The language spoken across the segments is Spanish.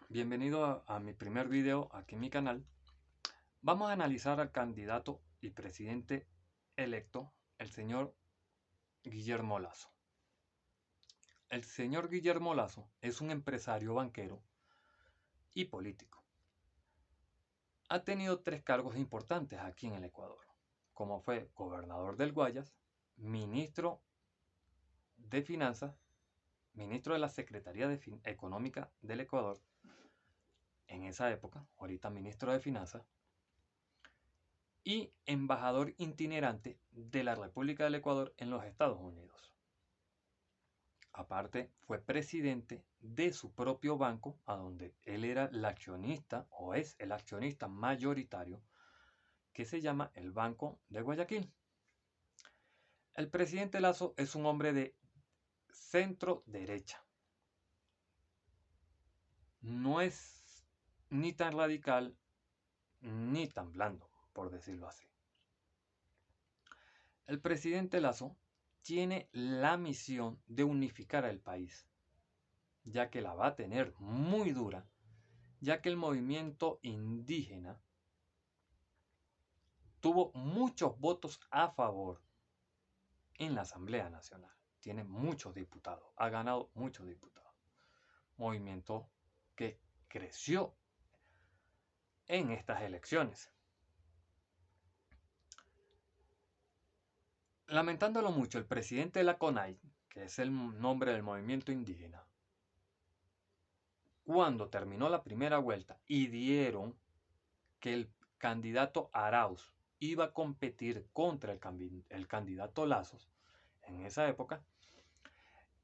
Bienvenido a mi primer video aquí en mi canal. Vamos a analizar al candidato y presidente electo, el señor Guillermo Lasso. El señor Guillermo Lasso es un empresario banquero y político. Ha tenido 3 cargos importantes aquí en el Ecuador, como fue gobernador del Guayas, ministro de Finanzas, ministro de la Secretaría Económica del Ecuador en esa época, ahorita ministro de Finanzas, y embajador itinerante de la República del Ecuador en los Estados Unidos. Aparte, fue presidente de su propio banco, a donde él era el accionista o es el accionista mayoritario, que se llama el Banco de Guayaquil. El presidente Lasso es un hombre de centro derecha. No es ni tan radical ni tan blando, por decirlo así. El presidente Lasso tiene la misión de unificar al país, ya que la va a tener muy dura, ya que el movimiento indígena tuvo muchos votos a favor en la Asamblea Nacional. Tiene muchos diputados, ha ganado muchos diputados. Movimiento que creció en estas elecciones. Lamentándolo mucho, el presidente de la CONAI, que es el nombre del movimiento indígena, cuando terminó la primera vuelta y dieron que el candidato Arauz iba a competir contra el candidato Lazos, en esa época,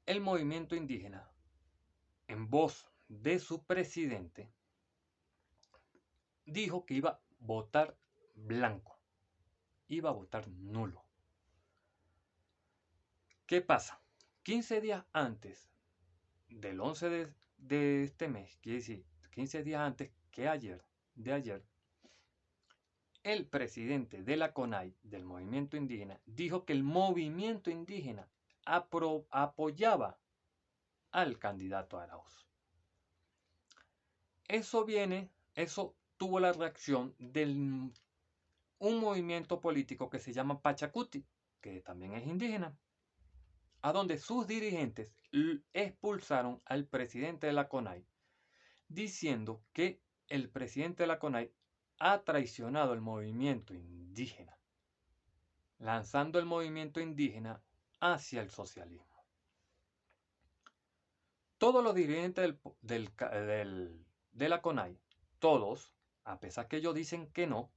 el movimiento indígena, en voz de su presidente, dijo que iba a votar blanco, iba a votar nulo. ¿Qué pasa? 15 días antes del 11 de este mes, quiere decir 15 días antes que ayer, el presidente de la CONAI, del movimiento indígena, dijo que el movimiento indígena apoyaba al candidato Arauz. Eso tuvo la reacción de un movimiento político que se llama Pachacuti, que también es indígena, a donde sus dirigentes expulsaron al presidente de la CONAI, diciendo que el presidente de la CONAI ha traicionado el movimiento indígena, lanzando el movimiento indígena hacia el socialismo. Todos los dirigentes de la CONAI, todos, a pesar que ellos dicen que no,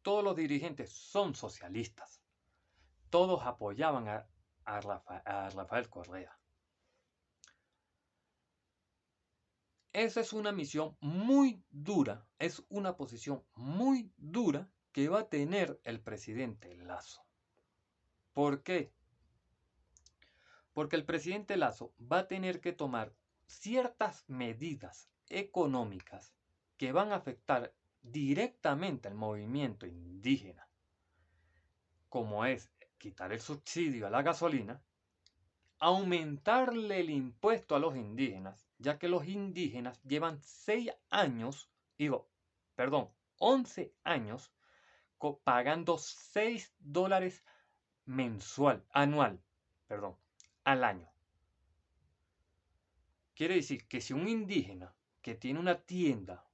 todos los dirigentes son socialistas. Todos apoyaban a Rafael Correa. Esa es una misión muy dura, es una posición muy dura que va a tener el presidente Lasso. ¿Por qué? Porque el presidente Lasso va a tener que tomar ciertas medidas económicas que van a afectar directamente al movimiento indígena, como es quitar el subsidio a la gasolina, aumentarle el impuesto a los indígenas, ya que los indígenas llevan 11 años pagando $6 al año. Quiere decir que si un indígena que tiene una tienda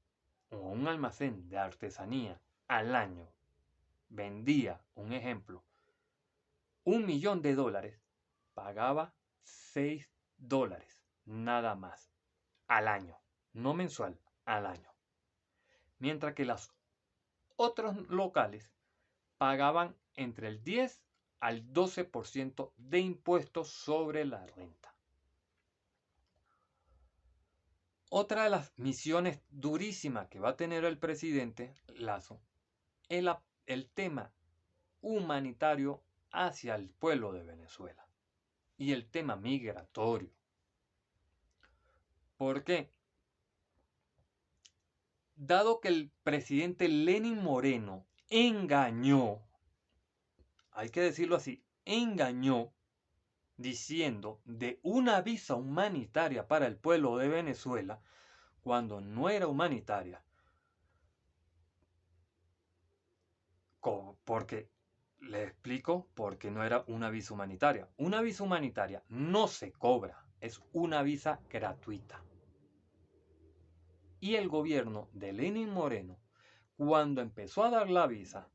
o un almacén de artesanía al año vendía, un ejemplo, $1.000.000, pagaba $6 nada más al año, no mensual, al año. Mientras que los otros locales pagaban entre el 10 al 12% de impuestos sobre la renta. Otra de las misiones durísimas que va a tener el presidente Lasso es el tema humanitario hacia el pueblo de Venezuela y el tema migratorio. ¿Por qué? Dado que el presidente Lenín Moreno engañó, hay que decirlo así, engañó diciendo de una visa humanitaria para el pueblo de Venezuela, cuando no era humanitaria, porque le explico por qué no era una visa humanitaria. Una visa humanitaria no se cobra, es una visa gratuita. Y el gobierno de Lenín Moreno, cuando empezó a dar la visa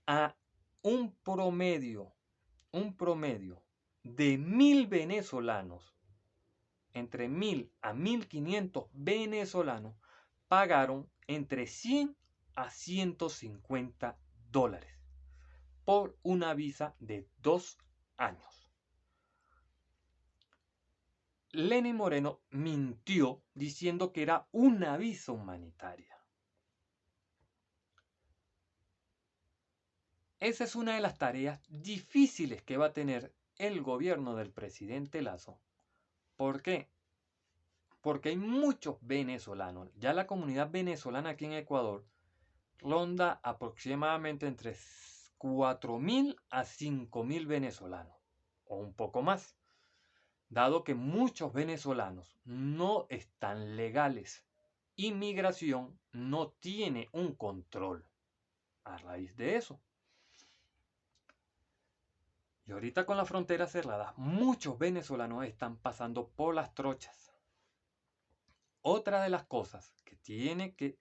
a un promedio de 1.000 venezolanos, entre 1.000 a 1.500 venezolanos, pagaron entre 100 a 150 dólares por una visa de 2 años. Lenín Moreno mintió diciendo que era una visa humanitaria. Esa es una de las tareas difíciles que va a tener el gobierno del presidente Lasso. ¿Por qué? Porque hay muchos venezolanos. Ya la comunidad venezolana aquí en Ecuador ronda aproximadamente entre 4.000 a 5.000 venezolanos, o un poco más, dado que muchos venezolanos no están legales. Inmigración no tiene un control a raíz de eso. Y ahorita con la frontera cerrada, muchos venezolanos están pasando por las trochas. Otra de las cosas que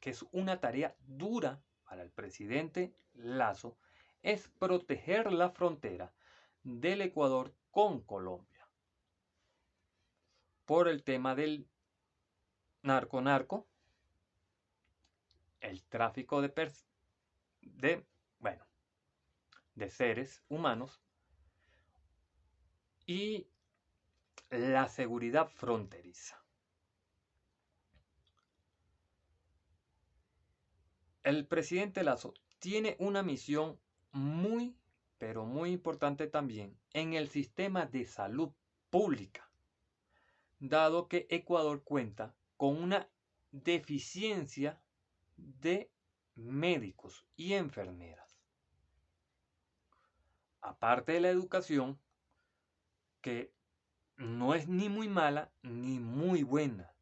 es una tarea dura para el presidente Lasso, es proteger la frontera del Ecuador con Colombia. Por el tema del narco, el tráfico de seres humanos y la seguridad fronteriza. El presidente Lasso tiene una misión muy, pero muy importante también en el sistema de salud pública, dado que Ecuador cuenta con una deficiencia de médicos y enfermeras. Aparte de la educación, que no es ni muy mala ni muy buena,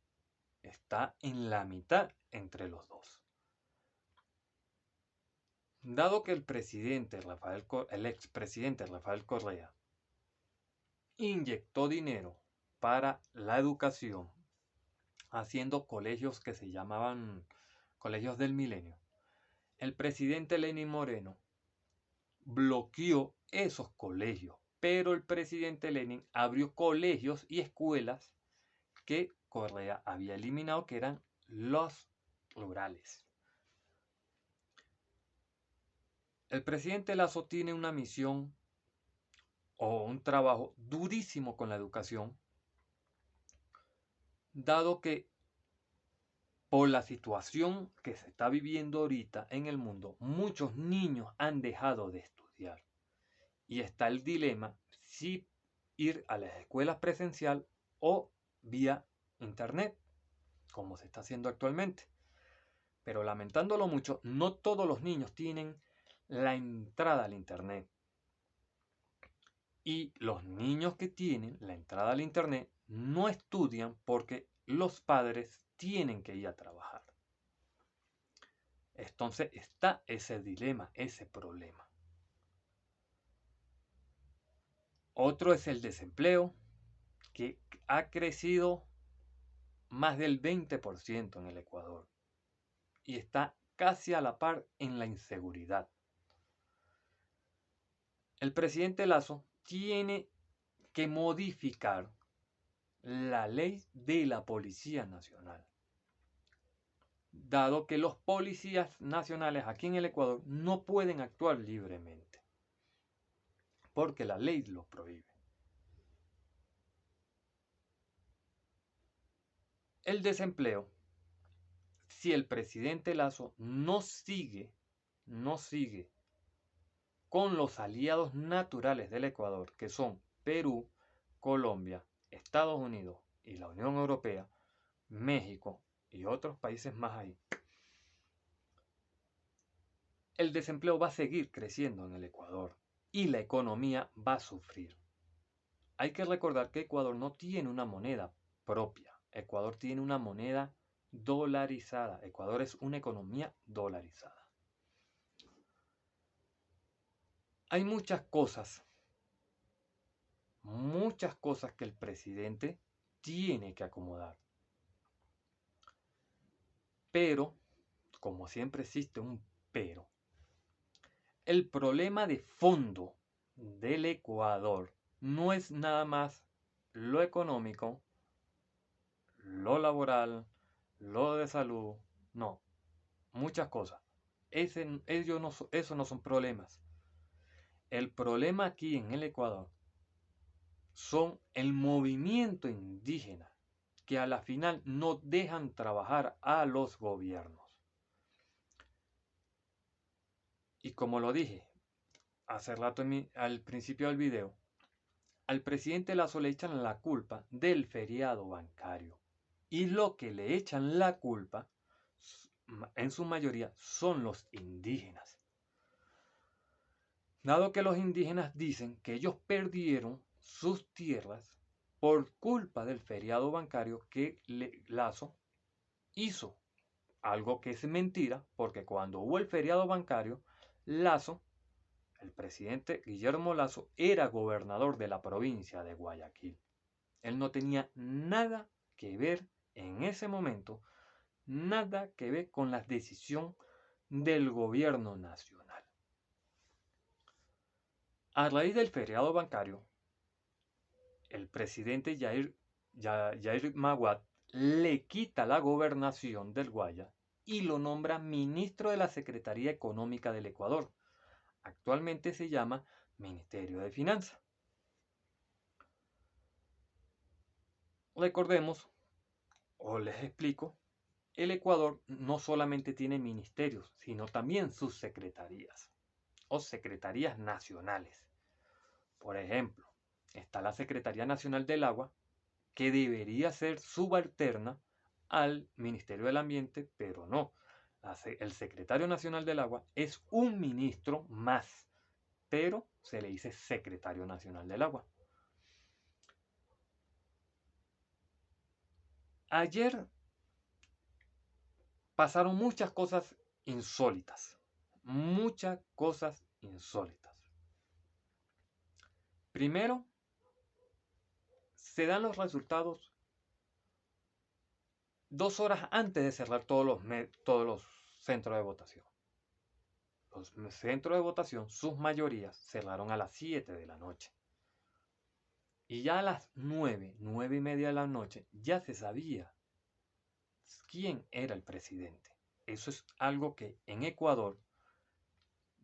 está en la mitad entre los dos. Dado que el expresidente Rafael Correa inyectó dinero para la educación, haciendo colegios que se llamaban colegios del milenio, el presidente Lenín Moreno bloqueó esos colegios, pero el presidente Lenin abrió colegios y escuelas que Correa había eliminado, que eran los rurales. El presidente Lasso tiene una misión o un trabajo durísimo con la educación, dado que por la situación que se está viviendo ahorita en el mundo, muchos niños han dejado de estudiar. Y está el dilema si ir a las escuelas presencial o vía internet, como se está haciendo actualmente. Pero lamentándolo mucho, no todos los niños tienen la entrada al internet. Y los niños que tienen la entrada al internet no estudian porque los padres tienen que ir a trabajar. Entonces está ese dilema, ese problema. Otro es el desempleo, que ha crecido más del 20% en el Ecuador y está casi a la par en la inseguridad. El presidente Lasso tiene que modificar la ley de la Policía Nacional, dado que los policías nacionales aquí en el Ecuador no pueden actuar libremente, porque la ley lo prohíbe. El desempleo, si el presidente Lasso no sigue con los aliados naturales del Ecuador, que son Perú, Colombia, Estados Unidos y la Unión Europea, México y otros países más ahí, el desempleo va a seguir creciendo en el Ecuador y la economía va a sufrir. Hay que recordar que Ecuador no tiene una moneda propia. Ecuador tiene una moneda dolarizada. Ecuador es una economía dolarizada. Hay muchas cosas que el presidente tiene que acomodar. Pero, como siempre existe un pero, el problema de fondo del Ecuador no es nada más lo económico, lo laboral, lo de salud, no, muchas cosas. Esos no son problemas. El problema aquí en el Ecuador son el movimiento indígena, que a la final no dejan trabajar a los gobiernos. Y como lo dije hace rato al principio del video, al presidente Lasso le echan la culpa del feriado bancario. Y lo que le echan la culpa, en su mayoría, son los indígenas. Dado que los indígenas dicen que ellos perdieron sus tierras por culpa del feriado bancario que Lasso hizo. Algo que es mentira, porque cuando hubo el feriado bancario, Lasso, el presidente Guillermo Lasso, era gobernador de la provincia de Guayaquil. Él no tenía nada que ver en ese momento, nada que ver con la decisión del gobierno nacional. A raíz del feriado bancario, el presidente Yair Maguad le quita la gobernación del Guaya y lo nombra ministro de la Secretaría Económica del Ecuador. Actualmente se llama Ministerio de Finanzas. Recordemos, o les explico, el Ecuador no solamente tiene ministerios, sino también sus secretarías o secretarías nacionales. Por ejemplo, está la Secretaría Nacional del Agua, que debería ser subalterna al Ministerio del Ambiente, pero no. El Secretario Nacional del Agua es un ministro más, pero se le dice Secretario Nacional del Agua. Ayer pasaron muchas cosas insólitas. Muchas cosas insólitas. Primero, se dan los resultados 2 horas antes de cerrar todos los centros de votación. Los centros de votación, sus mayorías, cerraron a las 7 de la noche. Y ya a las 9:30 de la noche, ya se sabía quién era el presidente. Eso es algo que en Ecuador,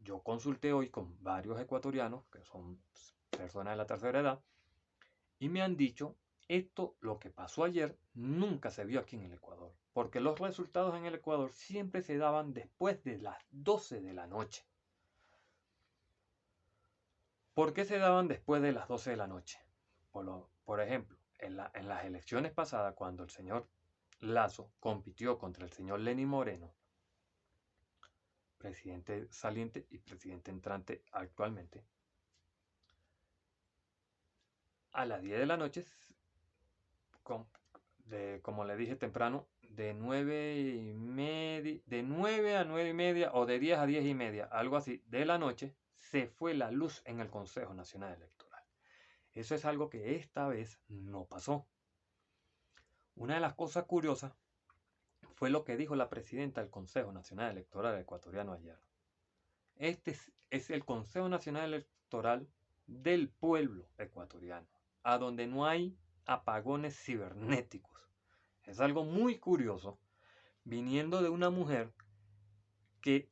yo consulté hoy con varios ecuatorianos, que son personas de la tercera edad, y me han dicho, esto, lo que pasó ayer, nunca se vio aquí en el Ecuador, porque los resultados en el Ecuador siempre se daban después de las 12 de la noche. ¿Por qué se daban después de las 12 de la noche? Por ejemplo, en las elecciones pasadas, cuando el señor Lasso compitió contra el señor Lenín Moreno, presidente saliente y presidente entrante actualmente, a las 10 de la noche, como le dije temprano, de 9 a 9:30 o de 10 a 10:30, algo así, de la noche, se fue la luz en el Consejo Nacional Electoral. Eso es algo que esta vez no pasó. Una de las cosas curiosas fue lo que dijo la presidenta del Consejo Nacional Electoral ecuatoriano ayer. Este es el Consejo Nacional Electoral del pueblo ecuatoriano, a donde no hay apagones cibernéticos. Es algo muy curioso, viniendo de una mujer que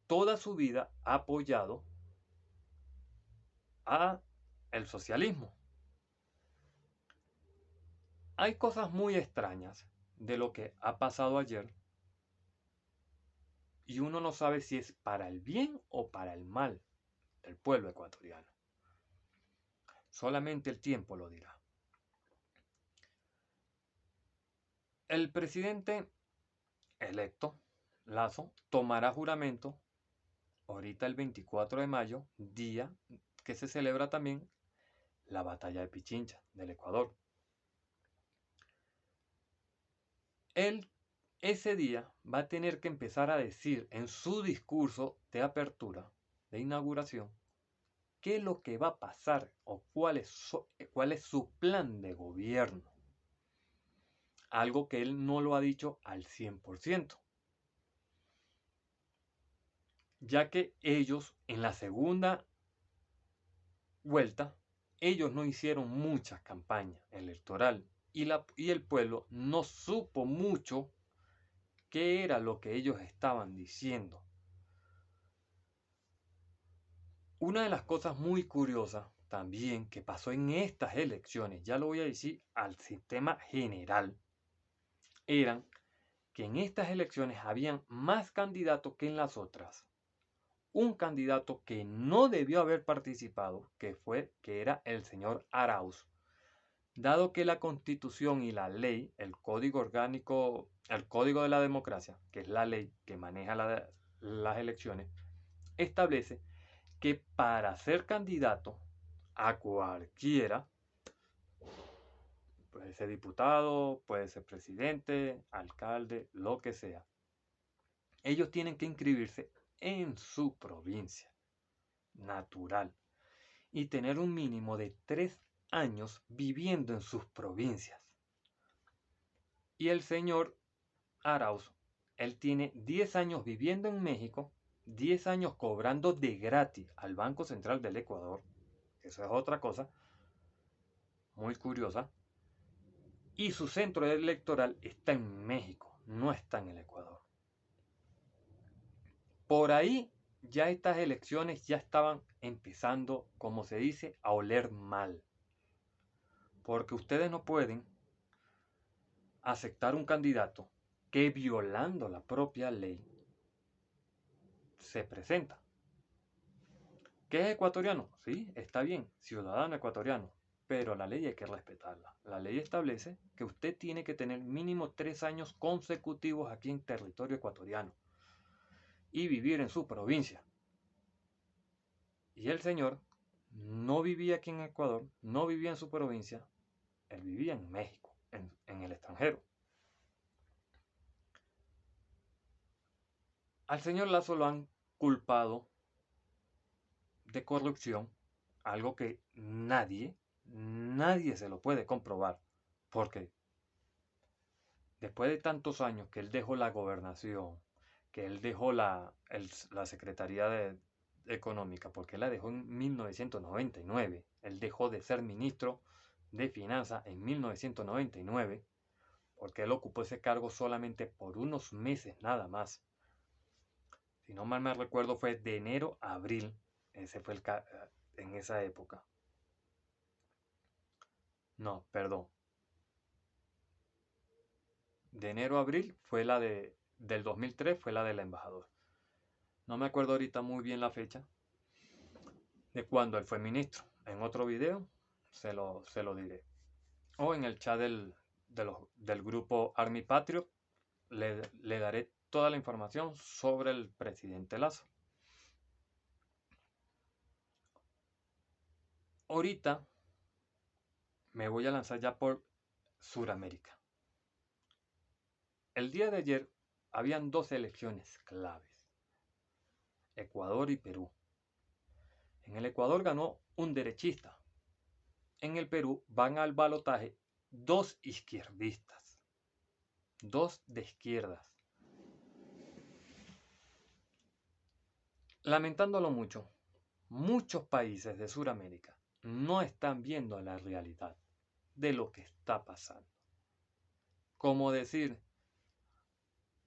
toda su vida ha apoyado a el socialismo. Hay cosas muy extrañas de lo que ha pasado ayer y uno no sabe si es para el bien o para el mal del pueblo ecuatoriano. Solamente el tiempo lo dirá. El presidente electo, Lasso, tomará juramento ahorita el 24 de mayo, día que se celebra también la batalla de Pichincha del Ecuador. él ese día va a tener que empezar a decir en su discurso de apertura, de inauguración, qué es lo que va a pasar o cuál es su plan de gobierno. Algo que él no lo ha dicho al 100%, ya que ellos en la segunda vuelta, ellos no hicieron muchas campañas electorales y el pueblo no supo mucho qué era lo que ellos estaban diciendo. Una de las cosas muy curiosas también que pasó en estas elecciones, ya lo voy a decir al sistema general, eran que en estas elecciones habían más candidatos que en las otras. Un candidato que no debió haber participado, que era el señor Arauz, dado que la Constitución y la ley, el Código Orgánico, el Código de la Democracia, que es la ley que maneja las elecciones, establece que para ser candidato a cualquiera, puede ser diputado, puede ser presidente, alcalde, lo que sea, ellos tienen que inscribirse en su provincia natural y tener un mínimo de 3 años viviendo en sus provincias. Y el señor Arauz, él tiene 10 años viviendo en México, 10 años cobrando de gratis al Banco Central del Ecuador, eso es otra cosa muy curiosa, y su centro electoral está en México, no está en el Ecuador. Por ahí ya estas elecciones ya estaban empezando, como se dice, a oler mal, porque ustedes no pueden aceptar un candidato que violando la propia ley se presenta. ¿Qué es ecuatoriano? Sí, está bien, ciudadano ecuatoriano, pero la ley hay que respetarla. La ley establece que usted tiene que tener mínimo 3 años consecutivos aquí en territorio ecuatoriano y vivir en su provincia. Y el señor no vivía aquí en Ecuador, no vivía en su provincia, él vivía en México, en el extranjero. Al señor Lazo lo han culpado de corrupción, algo que nadie se lo puede comprobar, porque después de tantos años que él dejó la gobernación, que él dejó la Secretaría Económica, porque él la dejó en 1999, él dejó de ser ministro de Finanzas en 1999, porque él ocupó ese cargo solamente por unos meses nada más. Si no mal me recuerdo fue de enero a abril, ese fue en esa época. No, perdón. De enero a abril fue del 2003, fue la del embajador. No me acuerdo ahorita muy bien la fecha de cuando él fue ministro. En otro video se lo diré. O en el chat del grupo Army Patriot le daré toda la información sobre el presidente Lazo. Ahorita me voy a lanzar ya por Sudamérica. El día de ayer habían 2 elecciones claves, Ecuador y Perú. En el Ecuador ganó un derechista. En el Perú van al balotaje 2 izquierdistas, 2 de izquierdas. Lamentándolo mucho, muchos países de Sudamérica no están viendo la realidad de lo que está pasando. Como decir,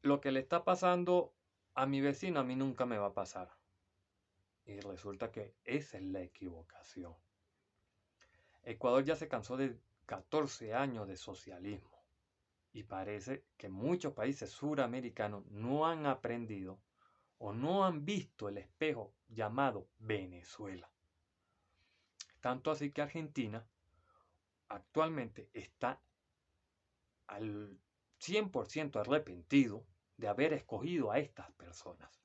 lo que le está pasando a mi vecino a mí nunca me va a pasar. Y resulta que esa es la equivocación. Ecuador ya se cansó de 14 años de socialismo y parece que muchos países suramericanos no han aprendido o no han visto el espejo llamado Venezuela. Tanto así que Argentina actualmente está al 100% arrepentido de haber escogido a estas personas.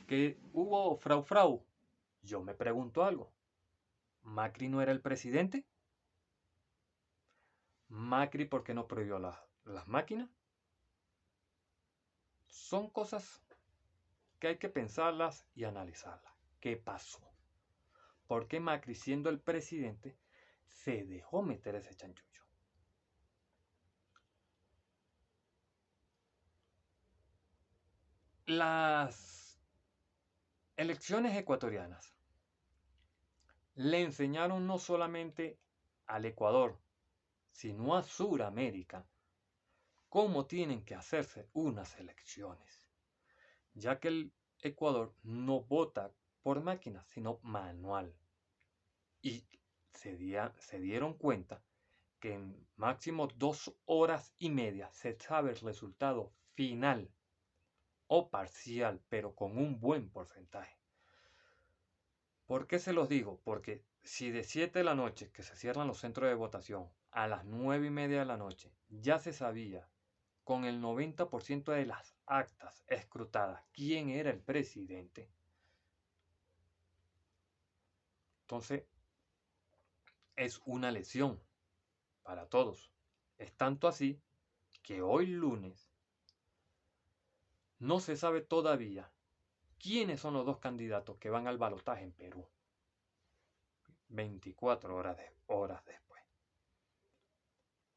Que hubo frau. Yo me pregunto algo. ¿Macri no era el presidente? Macri, ¿por qué no prohibió las máquinas? Son cosas que hay que pensarlas y analizarlas. ¿Qué pasó? ¿Por qué Macri, siendo el presidente, se dejó meter ese chanchullo? Las elecciones ecuatorianas le enseñaron no solamente al Ecuador, sino a Sudamérica, cómo tienen que hacerse unas elecciones, ya que el Ecuador no vota por máquina, sino manual. Y se dieron cuenta que en máximo 2 horas y media se sabe el resultado final o parcial, pero con un buen porcentaje. ¿Por qué se los digo? Porque si de 7 de la noche, que se cierran los centros de votación, a las 9:30 de la noche, ya se sabía con el 90% de las actas escrutadas quién era el presidente, entonces es una lesión para todos. Es tanto así que hoy lunes no se sabe todavía quiénes son los dos candidatos que van al balotaje en Perú 24 horas después.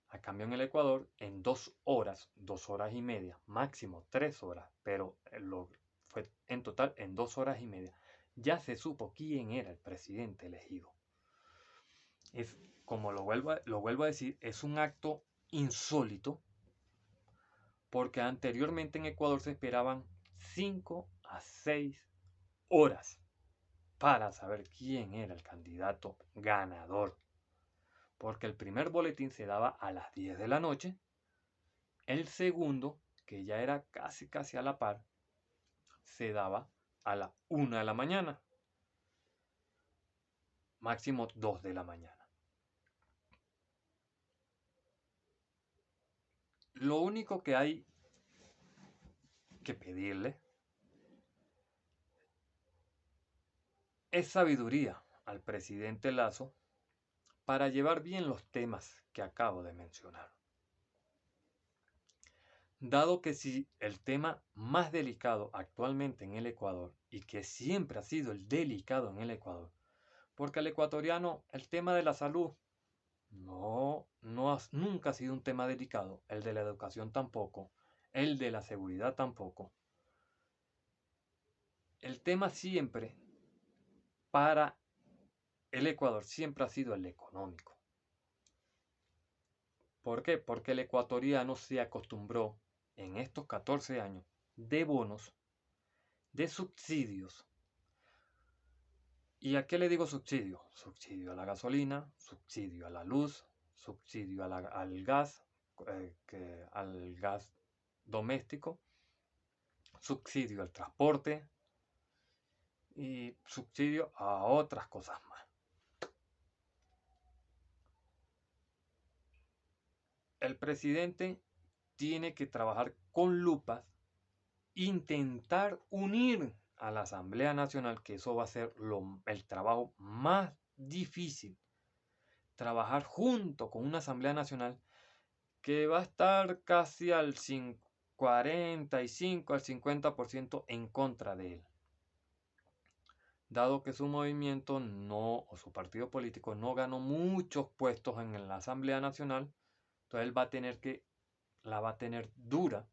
A cambio en el Ecuador, en 2 horas, 2 horas y media, máximo 3 horas, pero fue en total en 2 horas y media, ya se supo quién era el presidente elegido. Es, como lo vuelvo a decir, es un acto insólito, porque anteriormente en Ecuador se esperaban 5 a 6 horas para saber quién era el candidato ganador. Porque el primer boletín se daba a las 10 de la noche, el segundo, que ya era casi a la par, se daba a la 1 de la mañana, máximo 2 de la mañana. Lo único que hay que pedirle es sabiduría al presidente Lazo para llevar bien los temas que acabo de mencionar. Dado que si el tema más delicado actualmente en el Ecuador, y que siempre ha sido el delicado en el Ecuador, porque al ecuatoriano el tema de la salud nunca ha sido un tema delicado, el de la educación tampoco, el de la seguridad tampoco. El tema siempre para el Ecuador siempre ha sido el económico. ¿Por qué? Porque el ecuatoriano se acostumbró en estos 14 años de bonos, de subsidios. ¿Y a qué le digo subsidio? Subsidio a la gasolina, subsidio a la luz, subsidio al gas, al gas doméstico, subsidio al transporte y subsidio a otras cosas más. El presidente tiene que trabajar con lupas, intentar unir a la Asamblea Nacional, que eso va a ser el trabajo más difícil. Trabajar junto con una Asamblea Nacional que va a estar casi al 45 al 50% en contra de él. Dado que su movimiento o su partido político no ganó muchos puestos en la Asamblea Nacional, entonces él la va a tener dura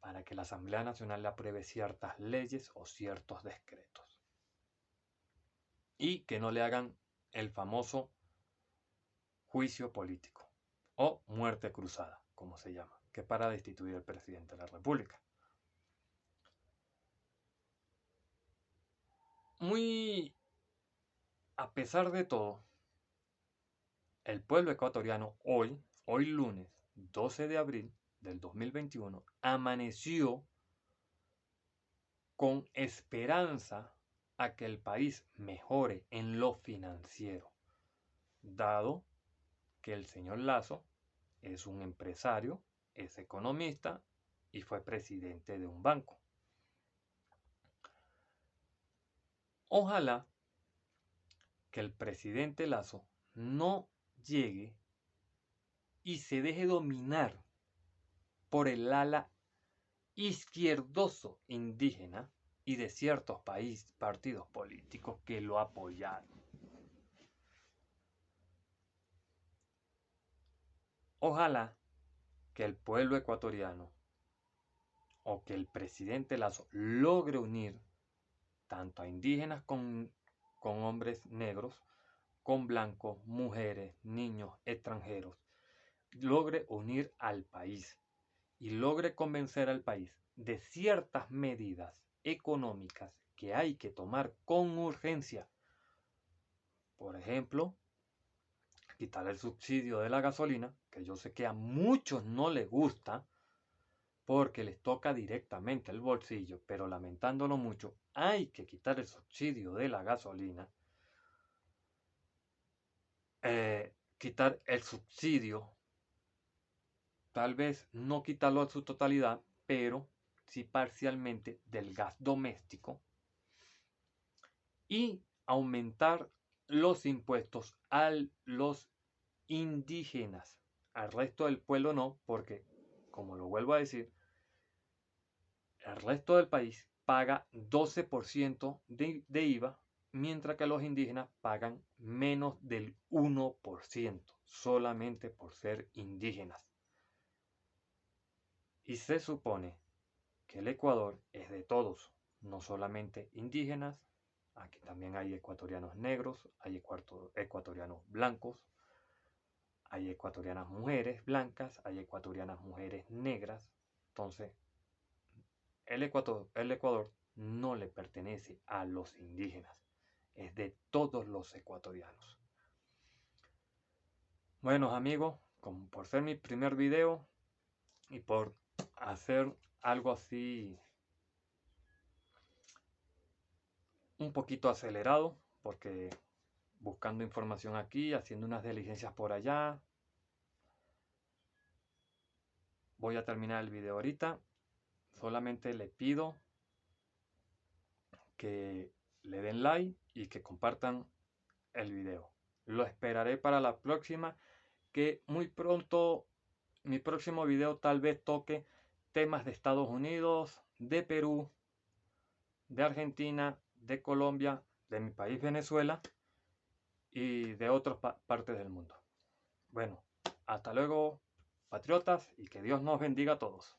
para que la Asamblea Nacional le apruebe ciertas leyes o ciertos decretos. Y que no le hagan el famoso juicio político o muerte cruzada, como se llama, que es para destituir al presidente de la República. Muy a pesar de todo, el pueblo ecuatoriano hoy lunes 12 de abril del 2021, amaneció con esperanza a que el país mejore en lo financiero, dado que el señor Lazo es un empresario, es economista y fue presidente de un banco. Ojalá que el presidente Lazo no llegue y se deje dominar por el ala izquierdoso indígena y de ciertos partidos políticos que lo apoyaron. Ojalá que el pueblo ecuatoriano o que el presidente Lazo logre unir tanto a indígenas con hombres negros, con blancos, mujeres, niños, extranjeros, logre unir al país y logre convencer al país de ciertas medidas económicas que hay que tomar con urgencia. Por ejemplo, quitar el subsidio de la gasolina, que yo sé que a muchos no les gusta porque les toca directamente el bolsillo, pero lamentándolo mucho, hay que quitar el subsidio de la gasolina. Quitar el subsidio, tal vez no quitarlo en su totalidad, pero sí parcialmente del gas doméstico y aumentar los impuestos a los indígenas. Al resto del pueblo no, porque, como lo vuelvo a decir, el resto del país paga 12% de IVA, mientras que los indígenas pagan menos del 1%, solamente por ser indígenas. Y se supone que el Ecuador es de todos, no solamente indígenas. Aquí también hay ecuatorianos negros, hay ecuatorianos blancos, hay ecuatorianas mujeres blancas, hay ecuatorianas mujeres negras. Entonces, el Ecuador no le pertenece a los indígenas, es de todos los ecuatorianos. Bueno, amigos, como por ser mi primer video y por hacer algo así un poquito acelerado, porque buscando información aquí, haciendo unas diligencias por allá, voy a terminar el video ahorita. Solamente le pido que le den like y que compartan el video. Lo esperaré para la próxima, que muy pronto mi próximo video tal vez toque temas de Estados Unidos, de Perú, de Argentina, de Colombia, de mi país Venezuela y de otras partes del mundo. Bueno, hasta luego, patriotas, y que Dios nos bendiga a todos.